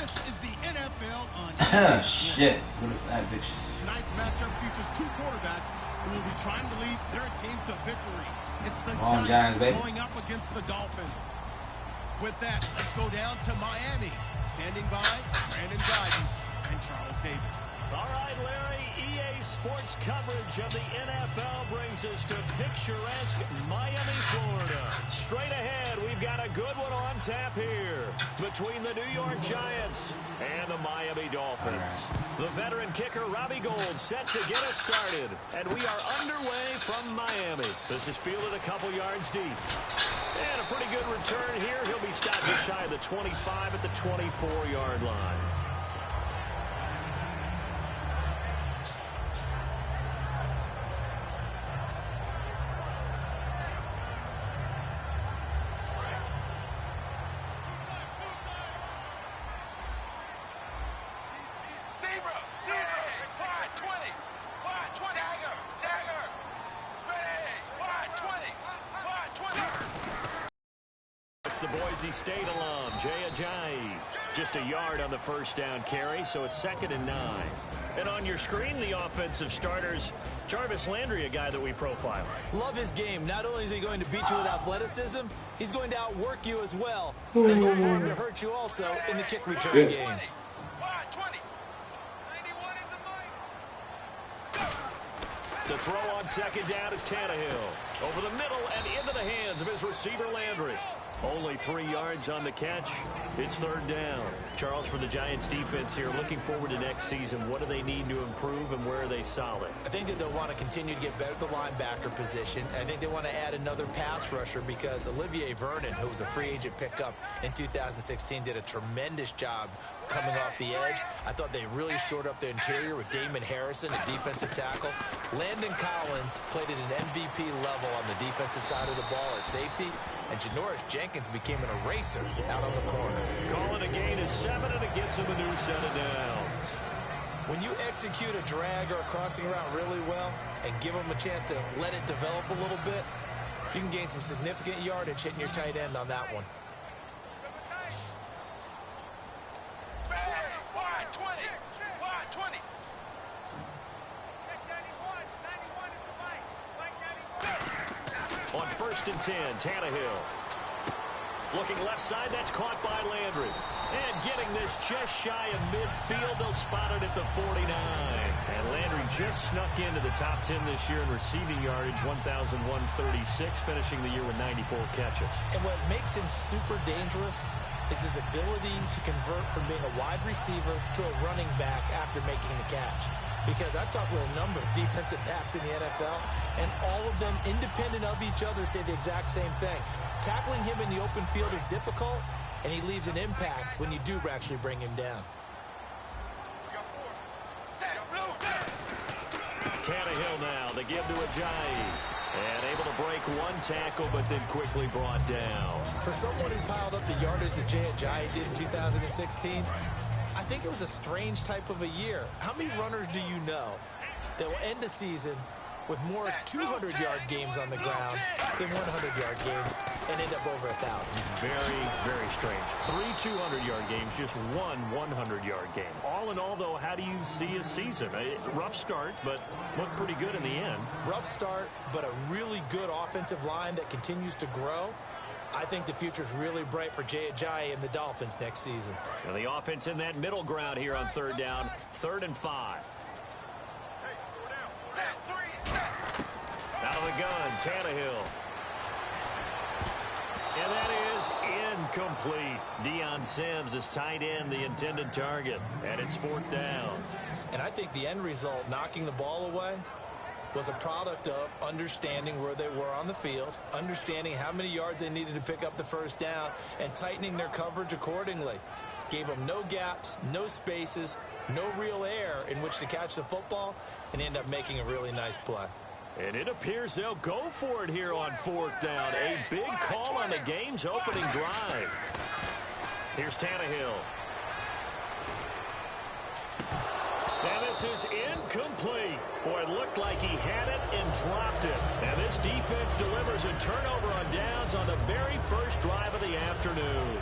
This is the NFL on Shit. What if that bitch? Tonight's matchup features two quarterbacks who will be trying to lead their team to victory. It's the Giants going up against the Dolphins. With that, let's go down to Miami. Standing by, Brandon Guyton and Charles Davis. All right, Larry, EA Sports coverage of the NFL brings us to picturesque Miami, Florida. Straight ahead, we've got a good one on tap here between the New York Giants and the Miami Dolphins. The veteran kicker, Robbie Gould, set to get us started. And we are underway from Miami. This is fielded a couple yards deep. And a pretty good return here. He'll be stopped just shy of the 25 at the 24-yard line. The Boise State alum, Jay Ajayi. Just a yard on the first down carry, so it's 2nd and 9. And on your screen, the offensive starters, Jarvis Landry, a guy that we profile. Love his game. Not only is he going to beat you with athleticism, he's going to outwork you as well. And look for him to hurt you also in the kick return game. To throw on 2nd down is Tannehill. Over the middle and into the hands of his receiver, Landry. Only 3 yards on the catch. It's 3rd down. Charles, for the Giants defense here, looking forward to next season, what do they need to improve and where are they solid? I think that they'll want to continue to get better at the linebacker position. I think they want to add another pass rusher because Olivier Vernon, who was a free agent pickup in 2016, did a tremendous job coming off the edge. I thought they really shored up the interior with Damon Harrison, a defensive tackle. Landon Collins played at an MVP level on the defensive side of the ball as safety. And Janoris Jenkins became an eraser out on the corner. Calling a gain is 7, and it gets him a new set of downs. When you execute a drag or a crossing route really well and give them a chance to let it develop a little bit, you can gain some significant yardage hitting your tight end on that one. On 1st and 10, Tannehill. Looking left side, that's caught by Landry. And getting this just shy of midfield, they'll spot it at the 49. And Landry just snuck into the top 10 this year in receiving yardage, 1,136, finishing the year with 94 catches. And what makes him super dangerous is his ability to convert from being a wide receiver to a running back after making the catch. Because I've talked with a number of defensive backs in the NFL, and all of them, independent of each other, say the exact same thing. Tackling him in the open field is difficult, and he leaves an impact when you do actually bring him down. Tannehill now, they give to Ajayi. And able to break one tackle, but then quickly brought down. For someone who piled up the yardage that Jay Ajayi did in 2016, I think it was a strange type of a year. How many runners do you know that will end the season with more 200-yard games on the ground than 100-yard games and end up over 1,000? Very, very strange. 3 200-yard games, just one 100-yard game. All in all, though, how do you see a season? A rough start, but looked pretty good in the end. Rough start, but a really good offensive line that continues to grow. I think the future is really bright for Jay Ajayi and the Dolphins next season. And the offense in that middle ground here on 3rd down, 3rd and 5. Out of the gun, Tannehill. And that is incomplete. Deion Sims is tight end, the intended target. And it's 4th down. And I think the end result, knocking the ball away, was a product of understanding where they were on the field, understanding how many yards they needed to pick up the first down, and tightening their coverage accordingly. Gave them no gaps, no spaces, no real air in which to catch the football, and end up making a really nice play. And it appears they'll go for it here on 4th down. A big call on the game's opening drive. Here's Tannehill. And this is incomplete. Boy, it looked like he had it and dropped it. And this defense delivers a turnover on downs on the very first drive of the afternoon.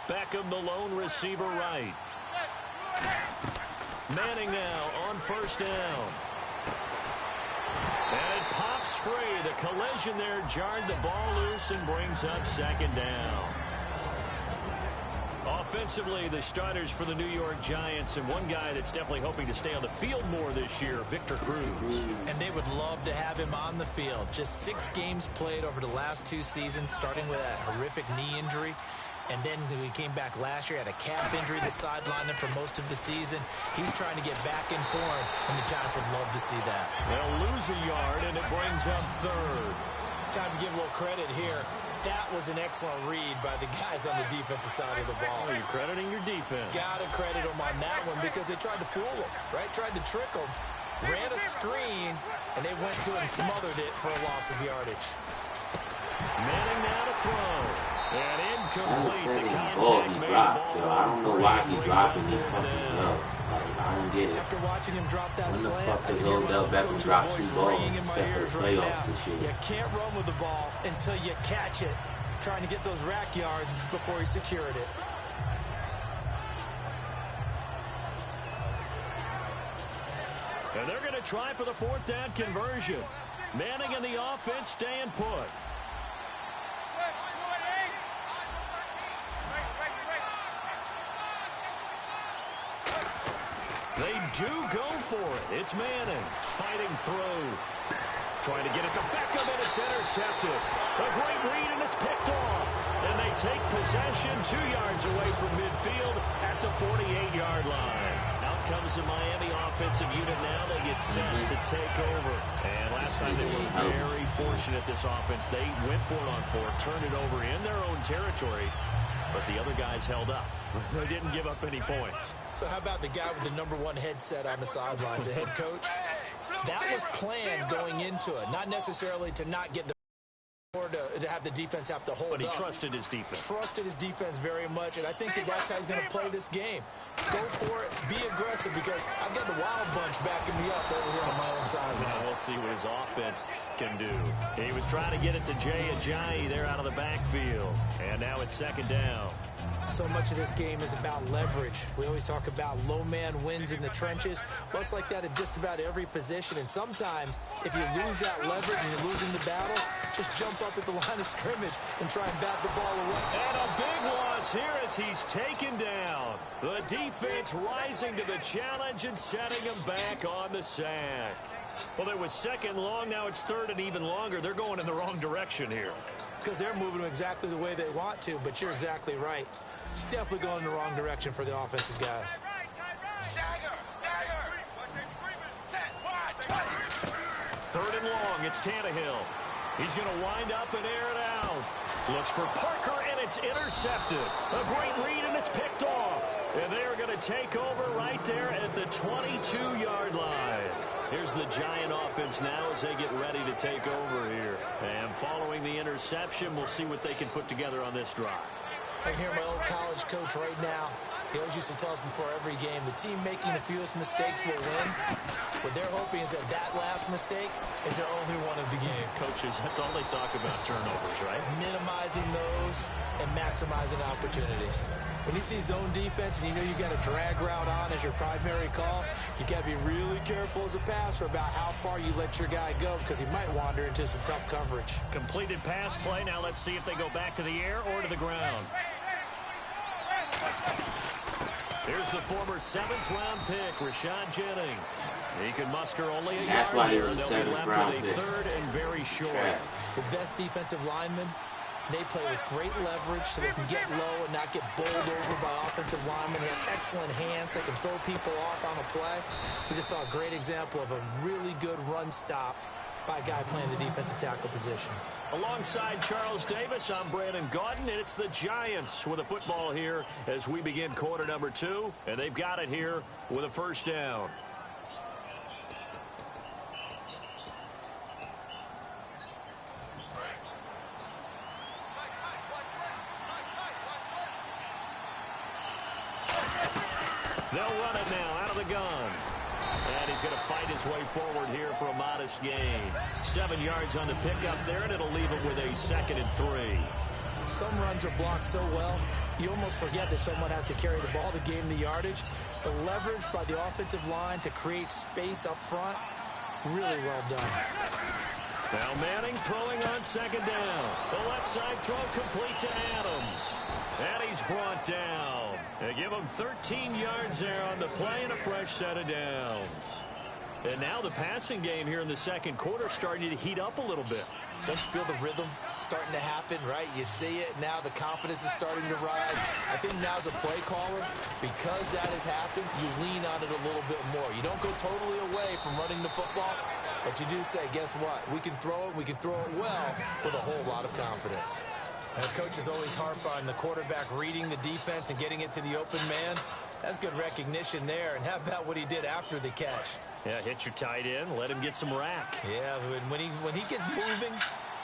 Beckham, the lone receiver right. Manning now on first down. And it pops free. The collision there jarred the ball loose and brings up second down. Offensively, the starters for the New York Giants, and one guy that's definitely hoping to stay on the field more this year, Victor Cruz. And they would love to have him on the field. Just 6 games played over the last 2 seasons, starting with that horrific knee injury. And then he came back last year, had a calf injury that sidelined him for most of the season. He's trying to get back in form, and the Giants would love to see that. They'll lose a yard, and it brings up third. Time to give a little credit here. That was an excellent read by the guys on the defensive side of the ball. Oh, you're crediting your defense. Got to credit them on that one because they tried to fool them, right? Tried to trick them. Ran a screen, and they went to it and smothered it for a loss of yardage. Manning now to throw. And incomplete. The contact he made dropped, the yo. ball I don't know why he dropping these fucking down. Like, I don't get it. After watching him drop that When the slant, fuck I does can hear my Odell own Beckham coach's drop voice 2 balls ringing in my except for ears the right playoffs now. this year? You can't run with the ball until you catch it, trying to get those rack yards before he secured it. And they're going to try for the 4th down conversion. Manning and the offense staying put. They do go for it. It's Manning fighting through. Trying to get it to Beckham, and it's intercepted. A great read, and it's picked off. And they take possession 2 yards away from midfield at the 48-yard line. Out comes the Miami offensive unit now. They get set to take over. And last time they were very fortunate, this offense. They went for it on 4, turned it over in their own territory. But the other guys held up. They didn't give up any points. So how about the guy with the #1 headset on the sidelines, the head coach? That was planned going into it, not necessarily to not get the or to have the defense have to hold But he up. trusted his defense. Trusted his defense very much, and I think that's how he's going to play this game. Go for it, be aggressive, because I've got the Wild Bunch backing me up over here on my own side. Now we'll see what his offense can do. He was trying to get it to Jay Ajayi there out of the backfield. And now it's 2nd down. So much of this game is about leverage. We always talk about low man wins in the trenches. Well, it's like that at just about every position. And sometimes, if you lose that leverage and you're losing the battle, just jump up at the line of scrimmage and try and bat the ball away. And a big loss here as he's taken down. The defense rising to the challenge and setting him back on the sack. Well, it was 2nd long. Now it's 3rd and even longer. They're going in the wrong direction here. Because they're moving them exactly the way they want to, but you're exactly right. Definitely going in the wrong direction for the offensive guys. 3rd and long. It's Tannehill. He's going to wind up and air it out. Looks for Parker, and it's intercepted. A great read, and it's picked off. And they are going to take over right there at the 22-yard line. Here's the Giant offense now as they get ready to take over here. And following the interception, we'll see what they can put together on this drive. I hear my old college coach right now. He always used to tell us before every game, the team making the fewest mistakes will win. What they're hoping is that that last mistake is their only one of the game. Coaches, that's all they talk about, turnovers, right? Minimizing those and maximizing opportunities. When you see zone defense and you know you got a drag route on as your primary call, you got to be really careful as a passer about how far you let your guy go because he might wander into some tough coverage. Completed pass play. Now let's see if they go back to the air or to the ground. Here's the former 7th-round pick, Rashad Jennings. He can muster only a That's yard why he here, was and a they'll be left 7th-round with a pick. 3rd and very short. Yeah. The best defensive linemen, they play with great leverage so they can get low and not get bowled over by offensive linemen. They have excellent hands. They can throw people off on a play. We just saw a great example of a really good run stop by a guy playing the defensive tackle position. Alongside Charles Davis, I'm Brandon Gaudin, and it's the Giants with a football here as we begin quarter number 2, and they've got it here with a 1st down. They'll run it now out of the gun. And he's going to fight his way forward here for a modest gain. 7 yards on the pickup there, and it'll leave him with a 2nd and 3. Some runs are blocked so well, you almost forget that someone has to carry the ball to gain the yardage. The leverage by the offensive line to create space up front, really well done. Now Manning throwing on second down. The left side throw complete to Adams. And he's brought down. They give him 13 yards there on the play and a fresh set of downs. And now the passing game here in the second quarter starting to heat up a little bit. Don't you feel the rhythm starting to happen, right? You see it now. The confidence is starting to rise. I think now as a play caller, because that has happened, you lean on it a little bit more. You don't go totally away from running the football, but you do say, guess what? We can throw it. We can throw it well with a whole lot of confidence. And coaches always harp on the quarterback reading the defense and getting it to the open man. That's good recognition there. And how about what he did after the catch? Yeah, hit your tight end, let him get some rack. Yeah, when he gets moving,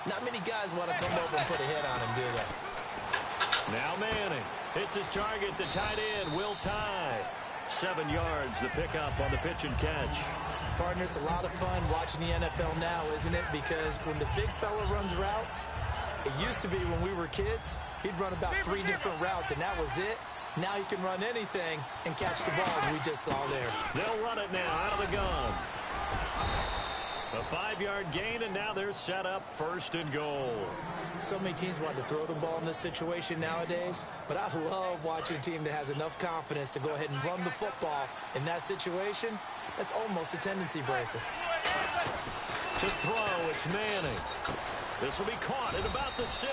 not many guys want to come over and put a hit on him, do they? Now Manning hits his target, the tight end, Will Tye. 7 yards, the pickup on the pitch and catch. Partner, it's a lot of fun watching the NFL now, isn't it? Because when the big fella runs routes, it used to be when we were kids, he'd run about 3 different routes, and that was it. Now he can run anything and catch the ball, as we just saw there. They'll run it now out of the gun. A 5-yard gain, and now they're set up 1st and goal. So many teams want to throw the ball in this situation nowadays, but I love watching a team that has enough confidence to go ahead and run the football in that situation. That's almost a tendency breaker. To throw, it's Manning. This will be caught at about the 6.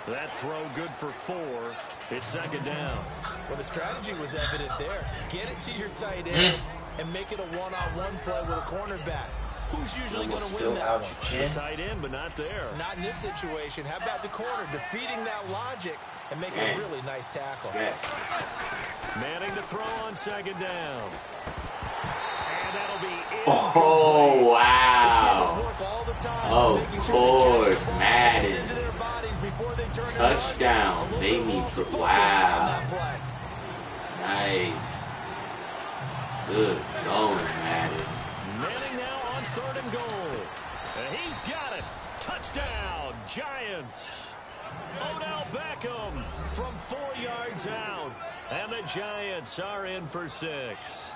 That throw good for 4. It's 2nd down. Well, the strategy was evident there. Get it to your tight end and make it a one-on-one play with a cornerback. Who's usually going to win that one? The tight end, but not there. Not in this situation. How about the corner defeating that logic and making a really nice tackle? Manning to throw on 2nd down. And that'll be incomplete. Oh, wow. Of course, Madden. Touchdown. They need to, wow. Nice. Good going, Madden. Manning now on 3rd and goal. And he's got it. Touchdown, Giants. Odell Beckham from 4 yards out. And the Giants are in for 6.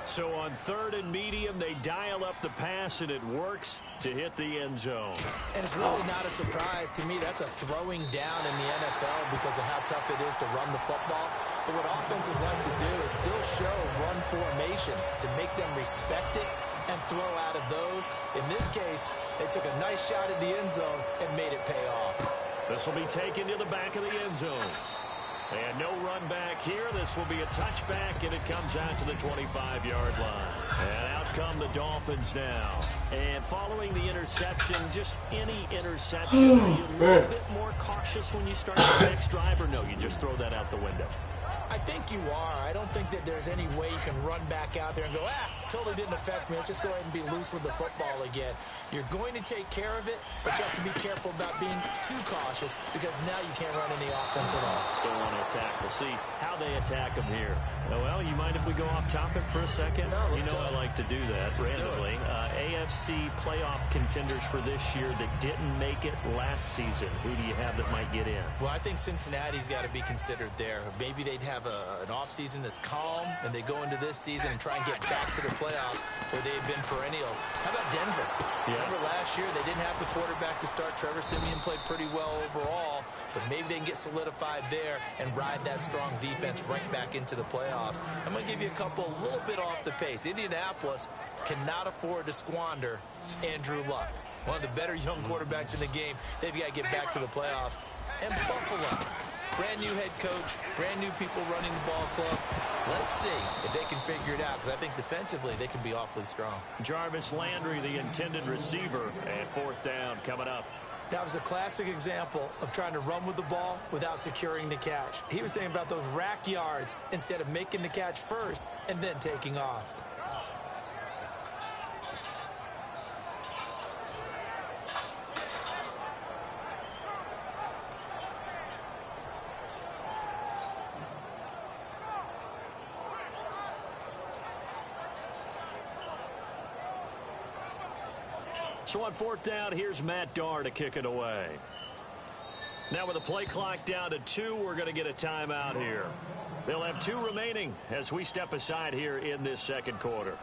So on 3rd and medium, they dial up the pass, and it works to hit the end zone. And it's really not a surprise to me. That's a throwing down in the NFL because of how tough it is to run the football. But what offenses like to do is still show run formations to make them respect it and throw out of those. In this case, they took a nice shot at the end zone and made it pay off. This will be taken to the back of the end zone. And no run back here. This will be a touchback, and it comes out to the 25-yard line. And out come the Dolphins now. And following the interception, just any interception, are you a little bit more cautious when you start the next drive, or no, you just throw that out the window? I think you are. I don't think that there's any way you can run back out there and go, totally didn't affect me. Let's just go ahead and be loose with the football again. You're going to take care of it, but you have to be careful about being too cautious because now you can't run any offense at all. Still want to attack. We'll see how they attack them here. Well, you mind if we go off topic for a second? No, let's go. I like to do that randomly. AFC playoff contenders for this year that didn't make it last season. Who do you have that might get in? Well, I think Cincinnati's got to be considered there. Maybe they'd have an offseason that's calm, and they go into this season and try and get back to the playoffs where they've been perennials. How about Denver? Yeah. Remember last year they didn't have the quarterback to start. Trevor Siemian played pretty well overall, but maybe they can get solidified there and ride that strong defense right back into the playoffs. I'm going to give you a couple a little bit off the pace. Indianapolis cannot afford to squander Andrew Luck, one of the better young quarterbacks in the game. They've got to get back to the playoffs. And Buffalo, brand new head coach, brand new people running the ball club. Let's see if they can figure it out, because I think defensively they can be awfully strong. Jarvis Landry, the intended receiver, and 4th down coming up. That was a classic example of trying to run with the ball without securing the catch. He was thinking about those rack yards instead of making the catch first and then taking off. So on 4th down, here's Matt Darr to kick it away. Now with the play clock down to 2, we're going to get a timeout here. They'll have 2 remaining as we step aside here in this second quarter.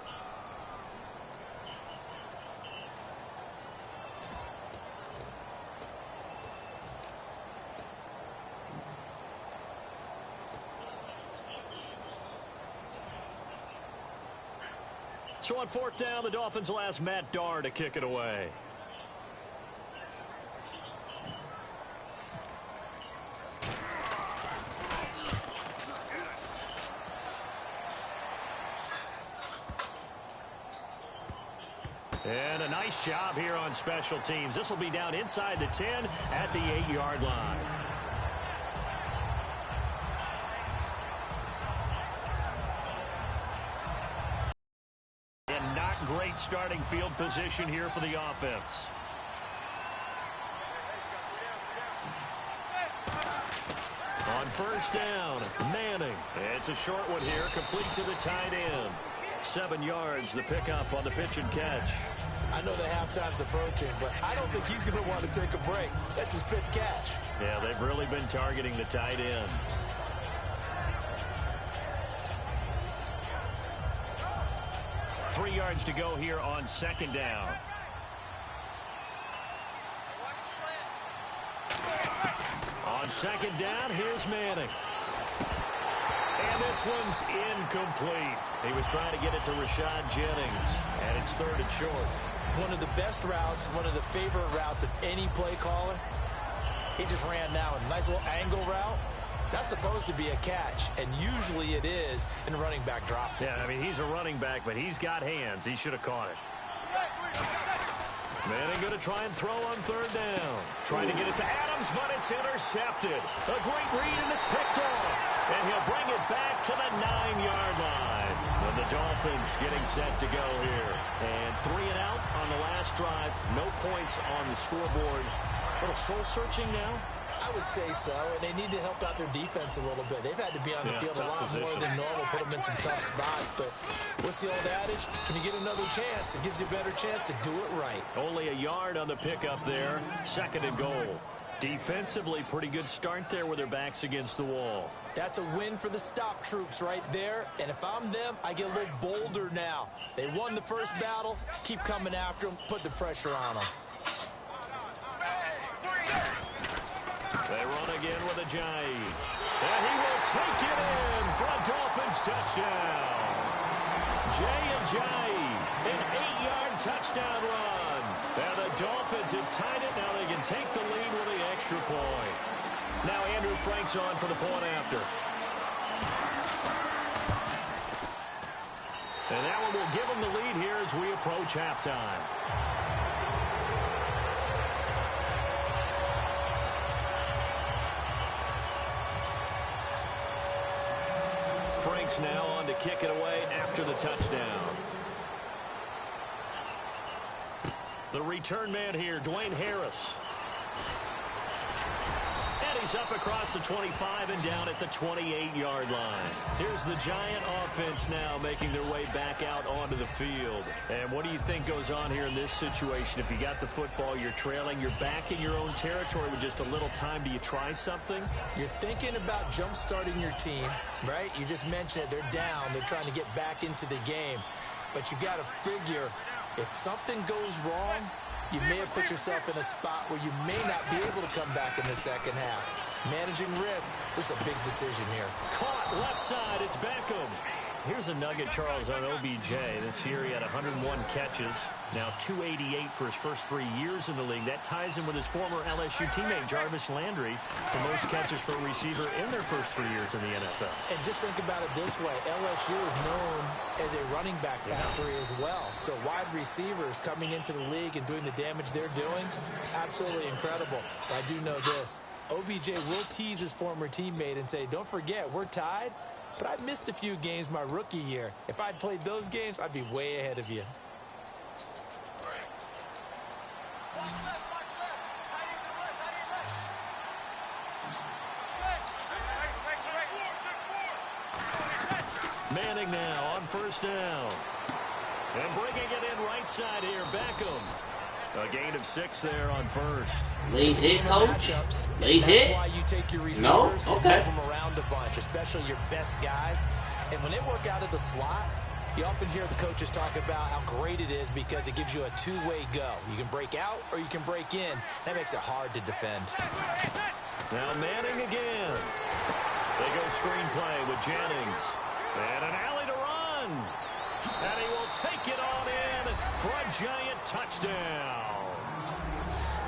So on 4th down, the Dolphins will ask Matt Darr to kick it away. And a nice job here on special teams. This will be down inside the 10 at the 8-yard line. And not great starting field position here for the offense. On 1st down, Manning. It's a short one here, complete to the tight end. 7 yards, the pickup on the pitch and catch. I know the halftime's approaching, but I don't think he's going to want to take a break. That's his 5th catch. Yeah, they've really been targeting the tight end. Three yards to go here on 2nd down. On 2nd down, here's Manning. And this one's incomplete. He was trying to get it to Rashad Jennings, and it's 3rd and short. One of the best routes, one of the favorite routes of any play caller. He just ran now a nice little angle route. That's supposed to be a catch, and usually it is in a running back drop. Yeah, I mean, he's a running back, but he's got hands. He should have caught it. Manning going to try and throw on 3rd down. Trying to get it to Adams, but it's intercepted. A great read, and it's picked off. And he'll bring it back to the 9-yard line. And the Dolphins getting set to go here. And 3 and out on the last drive. No points on the scoreboard. A little soul-searching now. I would say so, and they need to help out their defense a little bit. They've had to be on the field a lot position. more than normal, put them in some tough spots. But what's the old adage? Can you get another chance? It gives you a better chance to do it right. Only a yard on the pickup there. 2nd and goal. Defensively, pretty good start there with their backs against the wall. That's a win for the stop troops right there. And if I'm them, I get a little bolder now. They won the first battle. Keep coming after them. Put the pressure on them. They run again with Ajayi. And he will take it in for a Dolphins touchdown. Jay Ajayi, an 8-yard touchdown run. And the Dolphins have tied it. Now they can take the lead with the extra point. Now Andrew Frank's on for the point after. And that one will give them the lead here as we approach halftime. Frank's now on to kick it away after the touchdown. The return man here, Dwayne Harris. And he's up across the 25 and down at the 28-yard line. Here's the Giant offense now making their way back out onto the field. And what do you think goes on here in this situation? If you got the football, you're trailing, you're back in your own territory with just a little time. Do you try something? You're thinking about jump-starting your team, right? You just mentioned it. They're down. They're trying to get back into the game. But you got to figure, if something goes wrong, you may have put yourself in a spot where you may not be able to come back in the second half. Managing risk, this is a big decision here. Caught left side, it's Beckham. Here's a nugget, Charles, on OBJ. This year he had 101 catches, now 288 for his first 3 years in the league. That ties him with his former LSU teammate, Jarvis Landry, for most catches for a receiver in their first 3 years in the NFL. And just think about it this way. LSU is known as a running back factory as well. So wide receivers coming into the league and doing the damage they're doing, absolutely incredible. But I do know this. OBJ will tease his former teammate and say, don't forget, we're tied. But I missed a few games my rookie year. If I'd played those games, I'd be way ahead of you. Manning now on 1st down. And bringing it in right side here, Beckham. A gain of 6 there on first. Late hit, coach? Late hit? That's why you take your receivers No? and Okay. move them around a bunch, especially your best guys. And when they work out of the slot, you often hear the coaches talk about how great it is because it gives you a two-way go. You can break out or you can break in. That makes it hard to defend. Now Manning again. They go screenplay with Jennings. And an alley to run. And he will take it on in for a giant touchdown.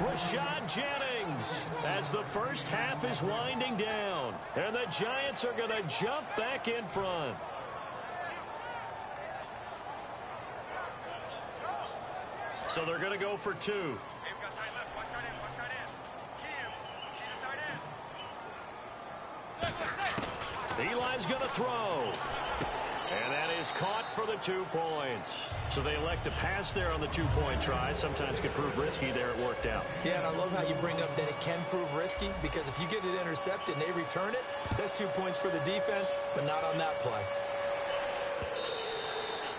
Rashad Jennings as the first half is winding down. And the Giants are going to jump back in front. So they're going to go for 2. Eli's going to throw. And that is caught for the 2 points. So they elect to pass there on the 2-point try. Sometimes could prove risky there. It worked out. Yeah, and I love how you bring up that it can prove risky because if you get it intercepted and they return it, that's 2 points for the defense, but not on that play.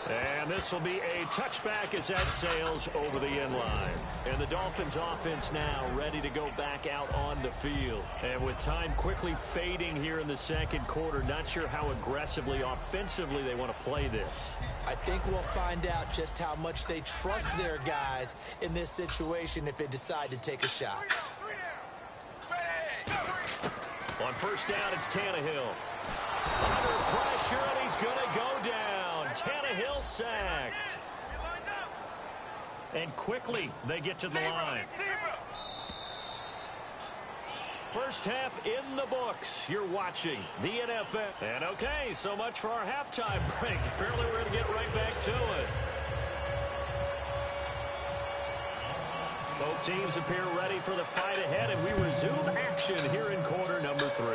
And this will be a touchback as that sails over the end line. And the Dolphins offense now ready to go back out on the field. And with time quickly fading here in the second quarter, not sure how aggressively, offensively they want to play this. I think we'll find out just how much they trust their guys in this situation if they decide to take a shot. On first down, it's Tannehill. Under pressure, and he's going to go down. Tannehill sacked. And quickly, they get to the line. First half in the books. You're watching the NFL. And okay, so much for our halftime break. Apparently, we're going to get right back to it. Both teams appear ready for the fight ahead, and we resume action here in quarter number 3.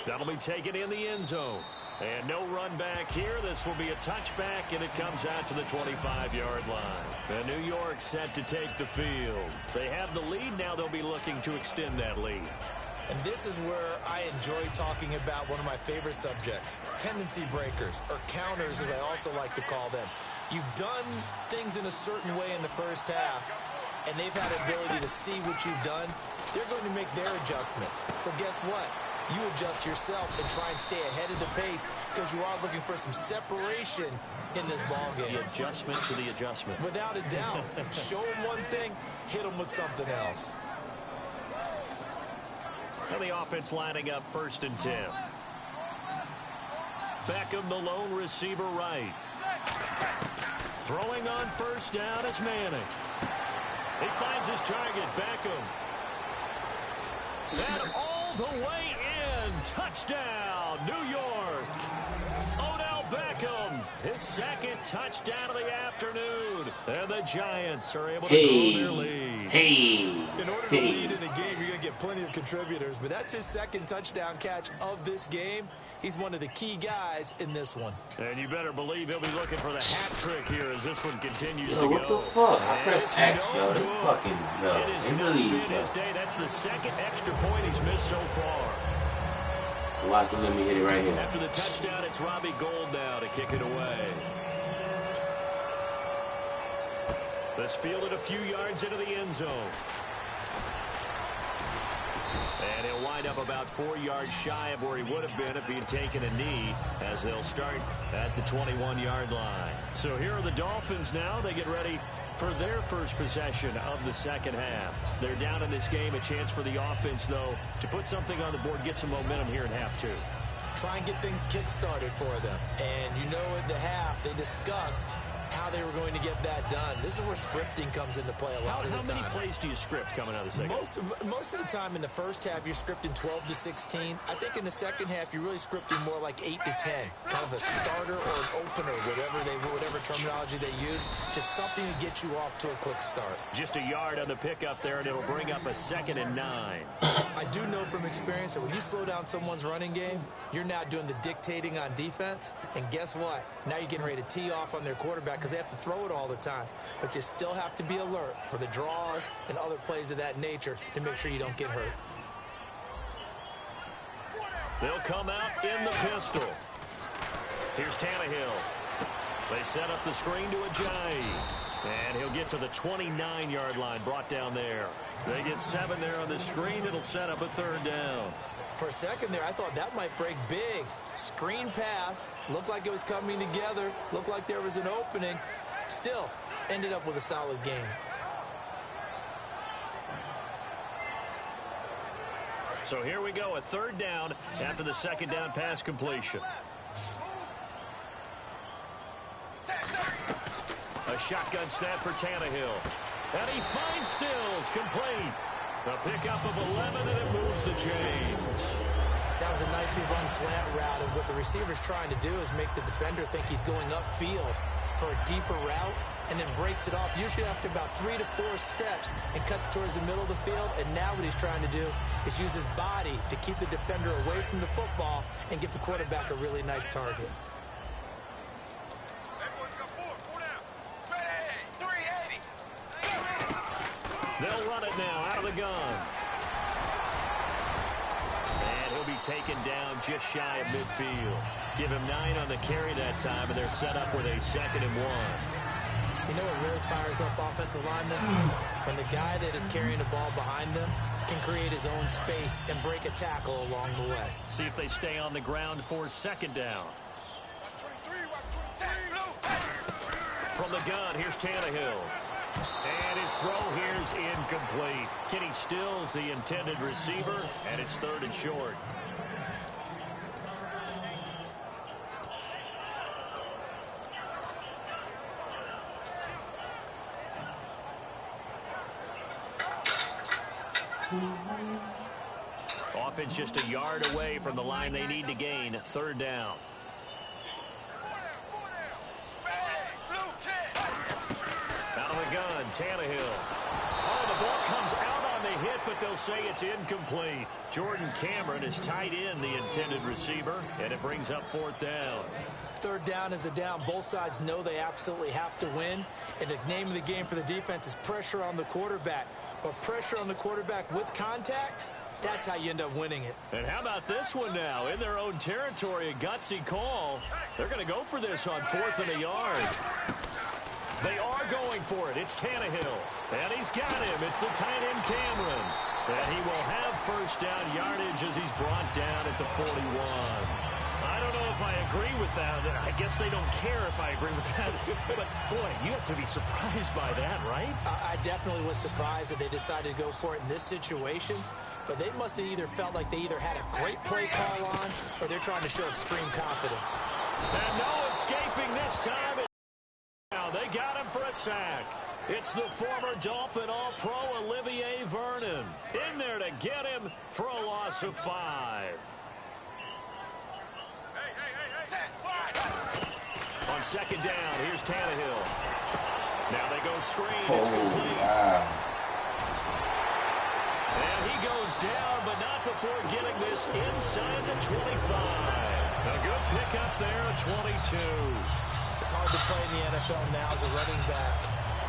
That'll be taken in the end zone. And no run back here. This will be a touchback, and it comes out to the 25-yard line. And New York set to take the field. They have the lead. Now they'll be looking to extend that lead. And this is where I enjoy talking about one of my favorite subjects, tendency breakers, or counters as I also like to call them. You've done things in a certain way in the first half, and they've had the ability to see what you've done. They're going to make their adjustments. So guess what? You adjust yourself and try and stay ahead of the pace because you are looking for some separation in this ball game. The adjustment to the adjustment. Without a doubt. Show them one thing, hit them with something else. And the offense lining up 1st and 10. Beckham, the lone receiver right. Throwing on first down is Manning. He finds his target, Beckham. And all the way in. Touchdown, New York. Odell Beckham, his 2nd touchdown of the afternoon. And the Giants are able to grow their lead. In order to lead in a game, you're going to get plenty of contributors, but that's his 2nd touchdown catch of this game. He's one of the key guys in this one. And you better believe he'll be looking for the hat trick here as this one continues to Yo, go. what the fuck? I pressed X, yo. They fucking, yo. It has They not really, been his day. That's the 2nd extra point he's missed so far. watch it, let me hit it right here. After the touchdown, it's Robbie Gould now to kick it away. This fielded a few yards into the end zone. And he'll wind up about 4 yards shy of where he would have been if he had taken a knee, as they'll start at the 21-yard line. So here are the Dolphins now. They get ready for their first possession of the second half. They're down in this game. A chance for the offense, though, to put something on the board, get some momentum here in half 2. Try and get things kick-started for them. And you know at the half, they discussed how they were going to get that done. This is where scripting comes into play a lot of the time. How many plays do you script coming out of the second? Most of the time in the first half, you're scripting 12 to 16. I think in the second half, you're really scripting more like 8 to 10. Kind of a starter or an opener, whatever terminology they use. Just something to get you off to a quick start. Just a yard on the pickup there, and it'll bring up a 2nd and 9. I do know from experience that when you slow down someone's running game, you're now doing the dictating on defense. And guess what? Now you're getting ready to tee off on their quarterback because they have to throw it all the time. But you still have to be alert for the draws and other plays of that nature to make sure you don't get hurt. They'll come out in the pistol. Here's Tannehill. They set up the screen to Ajayi. And he'll get to the 29-yard line, brought down there. They get 7 there on the screen. It'll set up a 3rd down. For a second there, I thought that might break big. Screen pass. Looked like it was coming together. Looked like there was an opening. Still, ended up with a solid game. So here we go, a 3rd down after the 2nd down pass completion. A shotgun snap for Tannehill. And he finds Stills, complete. A pickup of 11, and it moves the chains. That was a nicely run slant route, and what the receiver's trying to do is make the defender think he's going upfield for a deeper route, and then breaks it off, usually after about 3 to 4 steps, and cuts towards the middle of the field. And now what he's trying to do is use his body to keep the defender away from the football and give the quarterback a really nice target. They'll run it now out of the gun. And he'll be taken down just shy of midfield. Give him 9 on the carry that time, and they're set up with a 2nd and 1. You know what really fires up offensive linemen? When the guy that is carrying the ball behind them can create his own space and break a tackle along the way. See if they stay on the ground for 2nd down. From the gun, here's Tannehill. And his throw here's incomplete. Kenny Stills, the intended receiver, and it's 3rd and short. Offense just a yard away from the line they need to gain. 3rd down. Out of the gun, Tannehill. Oh, the ball comes out on the hit, but they'll say it's incomplete. Jordan Cameron is tied in, the intended receiver, and it brings up 4th down. 3rd down is a down. Both sides know they absolutely have to win, and the name of the game for the defense is pressure on the quarterback. But pressure on the quarterback with contact, that's how you end up winning it. And how about this one now? In their own territory, a gutsy call. They're going to go for this on 4th and a yard. They are going for it. It's Tannehill. And he's got him. It's the tight end Cameron. And he will have 1st down yardage as he's brought down at the 41. I don't know if I agree with that. I guess they don't care if I agree with that. But, boy, you have to be surprised by that, right? I definitely was surprised that they decided to go for it in this situation. But they must have either felt like they either had a great play call on or they're trying to show extreme confidence. And no escaping this time. They got him for a sack. It's the former Dolphin All-Pro Olivier Vernon in there to get him for a loss of 5. On 2nd down, here's Tannehill. Now they go screen. It's complete. Wow. And he goes down, but not before getting this inside the 25. A good pickup there at 22. It's hard to play in the NFL now as a running back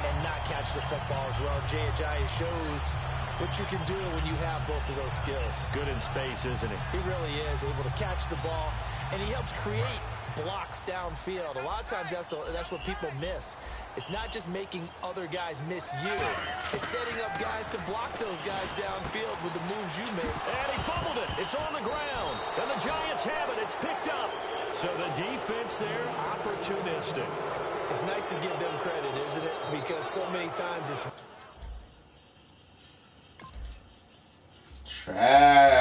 and not catch the football as well. Jay Ajayi shows what you can do when you have both of those skills. Good in space, isn't he? He really is able to catch the ball, and he helps create blocks downfield. A lot of times that's what people miss. It's not just making other guys miss you. It's setting up guys to block those guys downfield with the moves you make. And he fumbled it. It's on the ground. And the Giants have it. It's picked up. So the defense there, opportunistic. It's nice to give them credit, isn't it? Because so many times it's Trash.